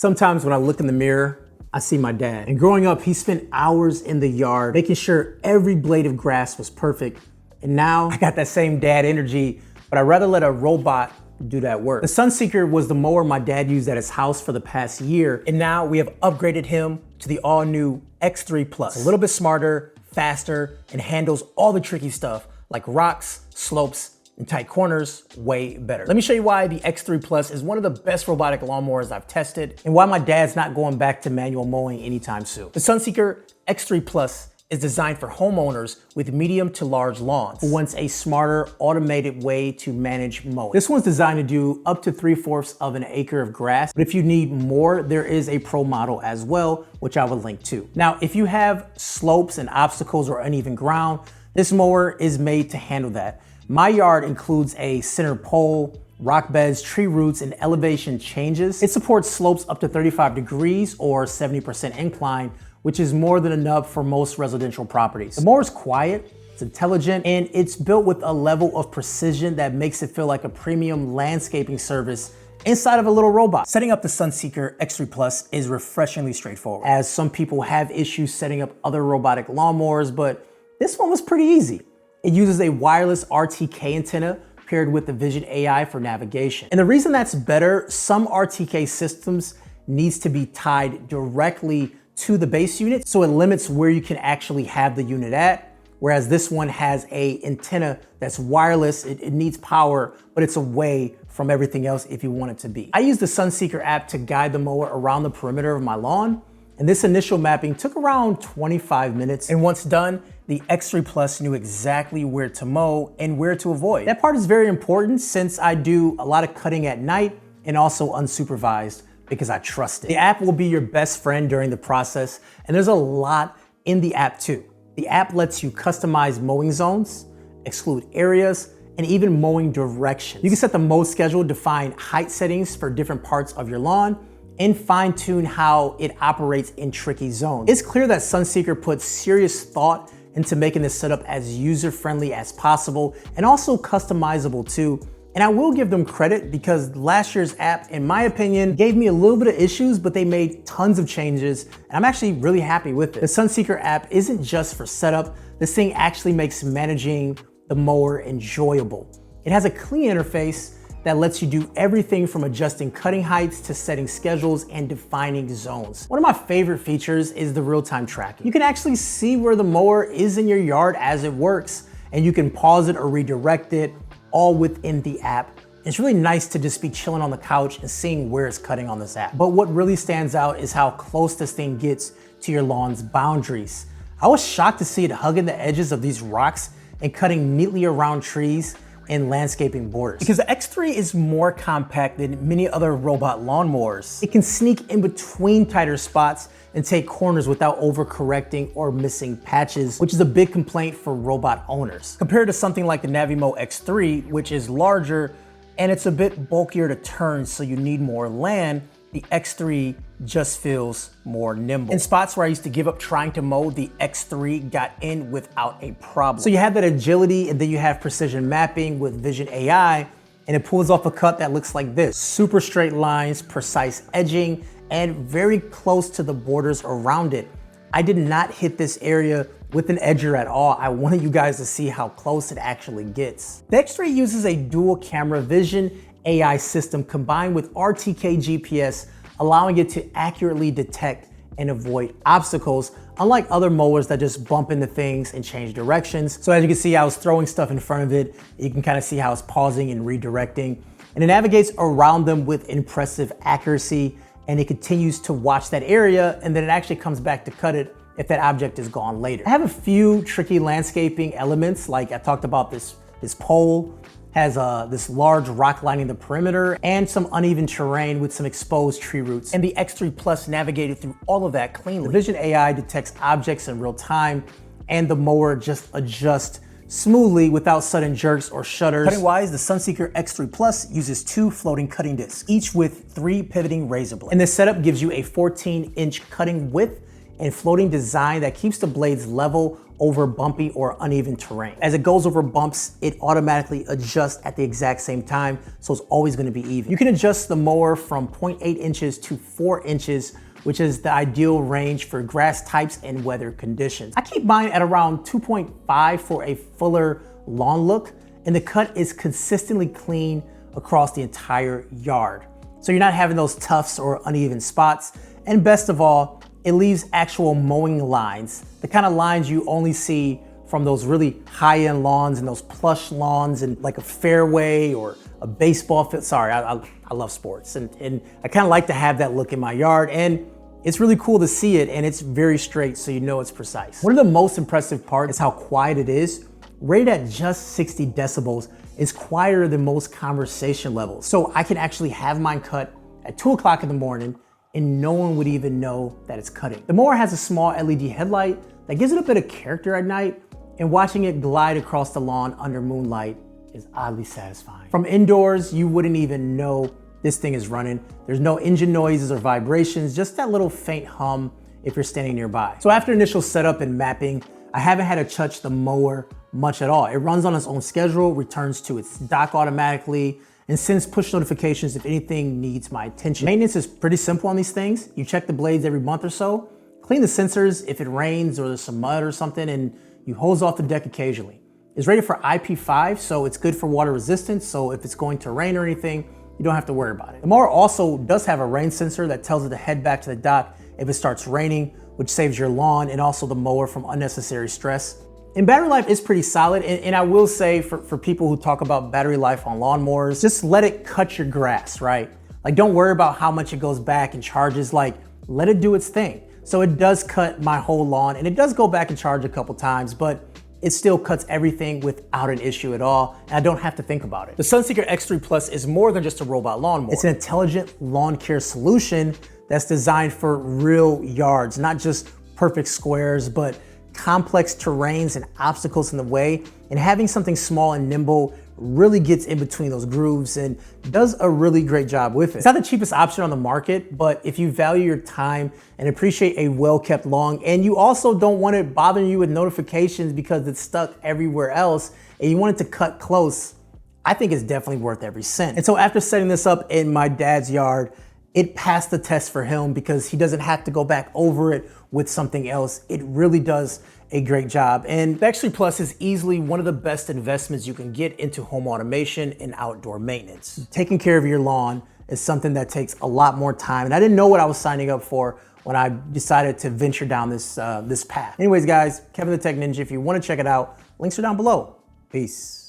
Sometimes when I look in the mirror, I see my dad. And growing up, he spent hours in the yard making sure every blade of grass was perfect. And now I got that same dad energy, but I'd rather let a robot do that work. The Sunseeker was the mower my dad used at his house for the past year, and now we have upgraded him to the all-new X3 Plus. It's a little bit smarter, faster, and handles all the tricky stuff like rocks, slopes, and tight corners way better. Let me show you why the X3 Plus is one of the best robotic lawnmowers I've tested and why my dad's not going back to manual mowing anytime soon. The Sunseeker X3 Plus is designed for homeowners with medium to large lawns who wants a smarter, automated way to manage mowing. This one's designed to do up to 3/4 of an acre of grass, but if you need more, there is a pro model as well, which I will link to. Now, if you have slopes and obstacles or uneven ground, this mower is made to handle that. My yard includes a center pole, rock beds, tree roots, and elevation changes. It supports slopes up to 35 degrees or 70% incline, which is more than enough for most residential properties. The mower is quiet, it's intelligent, and it's built with a level of precision that makes it feel like a premium landscaping service inside of a little robot. Setting up the Sunseeker X3 Plus is refreshingly straightforward, as some people have issues setting up other robotic lawnmowers, but this one was pretty easy. It uses a wireless RTK antenna paired with the Vision AI for navigation. And the reason that's better, some RTK systems needs to be tied directly to the base unit, so it limits where you can actually have the unit at, whereas this one has a antenna that's wireless. It needs power, but it's away from everything else if you want it to be. I use the Sunseeker app to guide the mower around the perimeter of my lawn, and this initial mapping took around 25 minutes, and once done, the X3 Plus knew exactly where to mow and where to avoid. That part is very important since I do a lot of cutting at night and also unsupervised because I trust it. The app will be your best friend during the process, and there's a lot in the app too. The app lets you customize mowing zones, exclude areas, and even mowing directions. You can set the mow schedule, define height settings for different parts of your lawn, and fine-tune how it operates in tricky zones. It's clear that Sunseeker puts serious thought into making this setup as user-friendly as possible and also customizable too. And I will give them credit because last year's app, in my opinion, gave me a little bit of issues, but they made tons of changes, and I'm actually really happy with it. The Sunseeker app isn't just for setup. This thing actually makes managing the mower enjoyable. It has a clean interface that lets you do everything from adjusting cutting heights to setting schedules and defining zones. One of my favorite features is the real-time tracking. You can actually see where the mower is in your yard as it works, and you can pause it or redirect it all within the app. It's really nice to just be chilling on the couch and seeing where it's cutting on this app. But what really stands out is how close this thing gets to your lawn's boundaries. I was shocked to see it hugging the edges of these rocks and cutting neatly around trees and landscaping borders. Because the X3 is more compact than many other robot lawnmowers. It can sneak in between tighter spots and take corners without overcorrecting or missing patches, which is a big complaint for robot owners. Compared to something like the Navimo X3, which is larger and it's a bit bulkier to turn, so you need more land, the X3 just feels more nimble. In spots where I used to give up trying to mow, the X3 got in without a problem. So you have that agility, and then you have precision mapping with Vision AI, and it pulls off a cut that looks like this. Super straight lines, precise edging, and very close to the borders around it. I did not hit this area with an edger at all. I wanted you guys to see how close it actually gets. The X3 uses a dual camera Vision AI system combined with RTK GPS, allowing it to accurately detect and avoid obstacles, unlike other mowers that just bump into things and change directions. So as you can see, I was throwing stuff in front of it. You can kind of see how it's pausing and redirecting, and it navigates around them with impressive accuracy, and it continues to watch that area, and then it actually comes back to cut it if that object is gone later. I have a few tricky landscaping elements, like I talked about this pole has this large rock lining the perimeter and some uneven terrain with some exposed tree roots. And the X3 Plus navigated through all of that cleanly. The Vision AI detects objects in real time, and the mower just adjusts smoothly without sudden jerks or shudders. Cutting-wise, the Sunseeker X3 Plus uses 2 floating cutting discs, each with 3 pivoting razor blades. And this setup gives you a 14-inch cutting width and floating design that keeps the blades level over bumpy or uneven terrain. As it goes over bumps, it automatically adjusts at the exact same time, so it's always gonna be even. You can adjust the mower from 0.8 inches to 4 inches, which is the ideal range for grass types and weather conditions. I keep mine at around 2.5 for a fuller lawn look, and the cut is consistently clean across the entire yard. So you're not having those tufts or uneven spots. And best of all, it leaves actual mowing lines, the kind of lines you only see from those really high-end lawns and those plush lawns and like a fairway or a baseball field. Sorry, I love sports and I kind of like to have that look in my yard, and it's really cool to see it, and it's very straight so you know it's precise. One of the most impressive parts is how quiet it is. Rated at just 60 decibels, it's quieter than most conversation levels. So I can actually have mine cut at 2 o'clock in the morning and no one would even know that it's cutting. The mower has a small LED headlight that gives it a bit of character at night, and watching it glide across the lawn under moonlight is oddly satisfying. From indoors, you wouldn't even know this thing is running. There's no engine noises or vibrations, just that little faint hum if you're standing nearby. So after initial setup and mapping, I haven't had to touch the mower much at all. It runs on its own schedule, returns to its dock automatically, and sends push notifications if anything needs my attention. Maintenance is pretty simple on these things. You check the blades every month or so, clean the sensors if it rains or there's some mud or something, and you hose off the deck occasionally. It's rated for IP5, so it's good for water resistance, so if it's going to rain or anything, you don't have to worry about it. The mower also does have a rain sensor that tells it to head back to the dock if it starts raining, which saves your lawn and also the mower from unnecessary stress. And battery life is pretty solid, and I will say for people who talk about battery life on lawnmowers, just let it cut your grass, right? Like, don't worry about how much it goes back and charges, like, let it do its thing. So it does cut my whole lawn, and it does go back and charge a couple times, but it still cuts everything without an issue at all, and I don't have to think about it. The Sunseeker X3 Plus is more than just a robot lawnmower. It's an intelligent lawn care solution that's designed for real yards, not just perfect squares, but complex terrains and obstacles in the way. And having something small and nimble really gets in between those grooves and does a really great job with it. It's not the cheapest option on the market, but if you value your time and appreciate a well-kept lawn, and you also don't want it bothering you with notifications because it's stuck everywhere else and you want it to cut close, I think it's definitely worth every cent. And so after setting this up in my dad's yard, it passed the test for him because he doesn't have to go back over it with something else. It really does a great job. And the X3 Plus is easily one of the best investments you can get into home automation and outdoor maintenance. Taking care of your lawn is something that takes a lot more time, and I didn't know what I was signing up for when I decided to venture down this path. Anyways, guys, Kevin the Tech Ninja, if you want to check it out, links are down below. Peace.